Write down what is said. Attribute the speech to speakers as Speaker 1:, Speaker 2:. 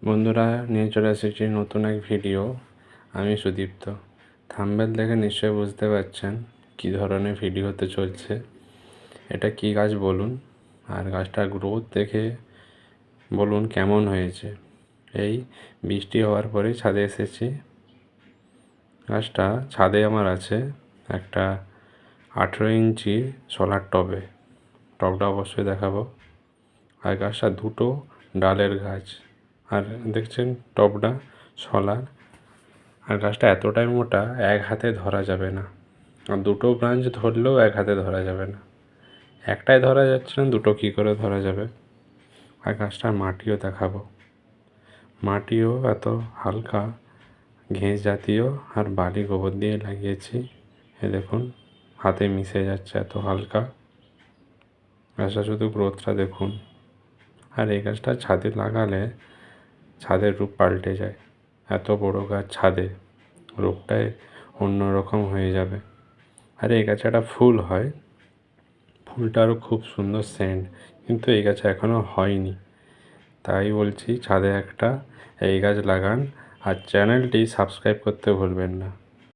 Speaker 1: বন্ধুরা, নিয়ে চলে এসেছি নতুন এক ভিডিও। আমি সুদীপ্ত। থাম্বনেল দেখে নিশ্চয়ই বুঝতে পারছেন কী ধরনের ভিডিও হতে চলছে। এটা কী গাছ বলুন, আর গাছটার গ্রোথ দেখে বলুন কেমন হয়েছে। এই বৃষ্টি হওয়ার পরে ছাদে এসেছি। গাছটা ছাদে আমার আছে একটা 18 ইঞ্চি সোলার টবটা অবশ্যই দেখাবো। আর গাছটা দুটো ডালের গাছ, আর দেখছেন টবটা সোলার। আর গাছটা এতটাই মোটা এক হাতে ধরা যাবে না, আর দুটো ব্রাঞ্চ ধরলেও এক হাতে ধরা যাবে না। একটাই ধরা যাচ্ছে না, দুটো কী করে ধরা যাবে। আর গাছটার মাটিও দেখাবো। মাটিও এত হালকা, ঘেঁস জাতীয় আর বালি গোবর দিয়ে লাগিয়েছি। এ দেখুন, হাতে মিশে যাচ্ছে, এত হালকা। গাছটা শুধু গ্রোথটা দেখুন। আর এই গাছটা ছাদে লাগালে ছাদের রূপ পাল্টে যায়। এত বড় গাছ ছাদে, রূপটাই অন্যরকম হয়ে যাবে। আর এই গাছে একটা ফুল হয়, ফুলটারও খুব সুন্দর সেন্ট, কিন্তু এই গাছে এখনও হয়নি। তাই বলছি ছাদে একটা এই গাছ লাগান, আর চ্যানেলটি সাবস্ক্রাইব করতে ভুলবেন না।